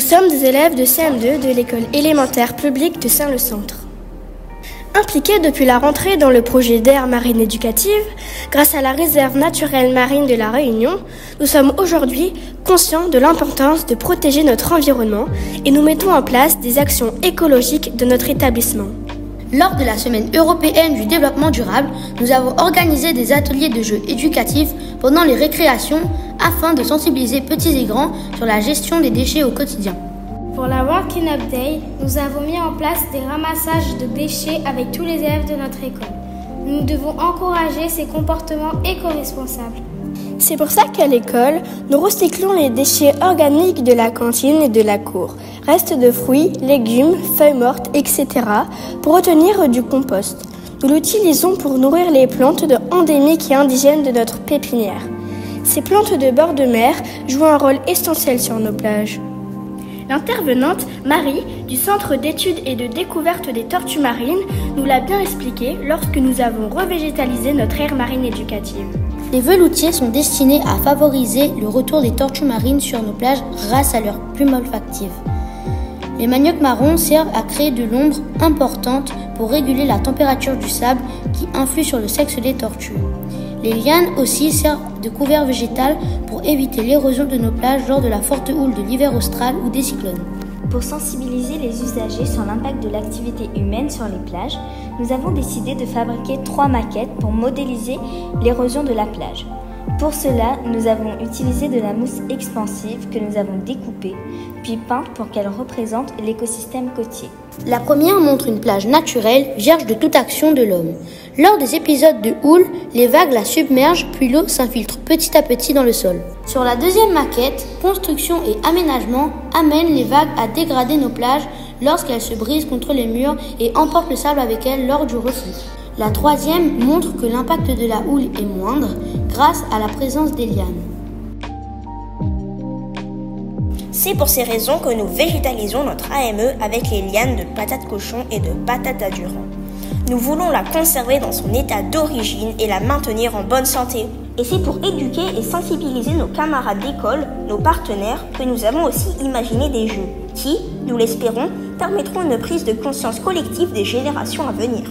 sommes des élèves de CM2 de l'école élémentaire publique de Saint-Le-Centre. Impliqués depuis la rentrée dans le projet d'aire marine éducative, grâce à la réserve naturelle marine de la Réunion, nous sommes aujourd'hui conscients de l'importance de protéger notre environnement et nous mettons en place des actions écologiques de notre établissement. Lors de la Semaine européenne du développement durable, nous avons organisé des ateliers de jeux éducatifs pendant les récréations afin de sensibiliser petits et grands sur la gestion des déchets au quotidien. Pour la World Cleanup Day, nous avons mis en place des ramassages de déchets avec tous les élèves de notre école. Nous devons encourager ces comportements éco-responsables. C'est pour ça qu'à l'école, nous recyclons les déchets organiques de la cantine et de la cour, restes de fruits, légumes, feuilles mortes, etc. pour obtenir du compost. Nous l'utilisons pour nourrir les plantes endémiques et indigènes de notre pépinière. Ces plantes de bord de mer jouent un rôle essentiel sur nos plages. L'intervenante, Marie, du Centre d'études et de découverte des tortues marines, nous l'a bien expliqué lorsque nous avons revégétalisé notre aire marine éducative. Les veloutiers sont destinés à favoriser le retour des tortues marines sur nos plages grâce à leurs plumes olfactives. Les maniocs marrons servent à créer de l'ombre importante pour réguler la température du sable qui influe sur le sexe des tortues. Les lianes aussi servent de couvert végétal pour éviter l'érosion de nos plages lors de la forte houle de l'hiver austral ou des cyclones. Pour sensibiliser les usagers sur l'impact de l'activité humaine sur les plages, nous avons décidé de fabriquer 3 maquettes pour modéliser l'érosion de la plage. Pour cela, nous avons utilisé de la mousse expansive que nous avons découpée, puis peinte pour qu'elle représente l'écosystème côtier. La première montre une plage naturelle, vierge de toute action de l'homme. Lors des épisodes de houle, les vagues la submergent, puis l'eau s'infiltre petit à petit dans le sol. Sur la deuxième maquette, construction et aménagement amènent les vagues à dégrader nos plages lorsqu'elles se brisent contre les murs et emportent le sable avec elles lors du reflux. La troisième montre que l'impact de la houle est moindre grâce à la présence des lianes. C'est pour ces raisons que nous végétalisons notre AME avec les lianes de patates cochon et de patates à Durand. Nous voulons la conserver dans son état d'origine et la maintenir en bonne santé. Et c'est pour éduquer et sensibiliser nos camarades d'école, nos partenaires, que nous avons aussi imaginé des jeux qui, nous l'espérons, permettront une prise de conscience collective des générations à venir.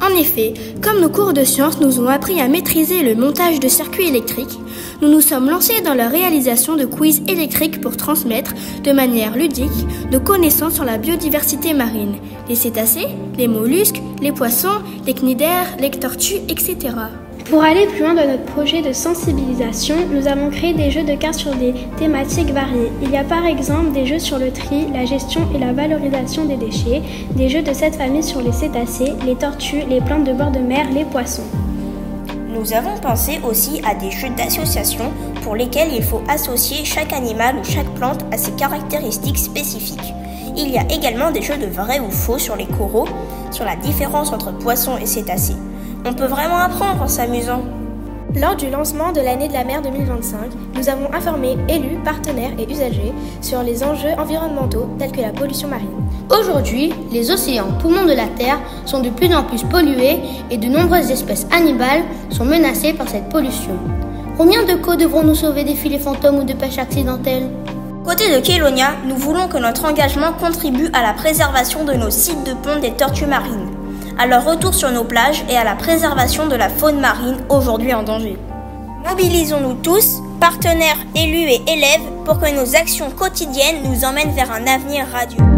En effet, comme nos cours de sciences nous ont appris à maîtriser le montage de circuits électriques, nous nous sommes lancés dans la réalisation de quiz électriques pour transmettre, de manière ludique, nos connaissances sur la biodiversité marine, les cétacés, les mollusques, les poissons, les cnidaires, les tortues, etc. Pour aller plus loin dans notre projet de sensibilisation, nous avons créé des jeux de cartes sur des thématiques variées. Il y a par exemple des jeux sur le tri, la gestion et la valorisation des déchets, des jeux de cette famille sur les cétacés, les tortues, les plantes de bord de mer, les poissons. Nous avons pensé aussi à des jeux d'association pour lesquels il faut associer chaque animal ou chaque plante à ses caractéristiques spécifiques. Il y a également des jeux de vrai ou faux sur les coraux, sur la différence entre poissons et cétacés. On peut vraiment apprendre en s'amusant. Lors du lancement de l'année de la mer 2025, nous avons informé élus, partenaires et usagers sur les enjeux environnementaux tels que la pollution marine. Aujourd'hui, les océans, poumons de la Terre, sont de plus en plus pollués et de nombreuses espèces animales sont menacées par cette pollution. Combien de côtes devront-nous sauver des filets fantômes ou de pêche accidentelle ? Côté de Kélonia, nous voulons que notre engagement contribue à la préservation de nos sites de ponte des tortues marines, à leur retour sur nos plages et à la préservation de la faune marine aujourd'hui en danger. Mobilisons-nous tous, partenaires, élus et élèves, pour que nos actions quotidiennes nous emmènent vers un avenir radieux.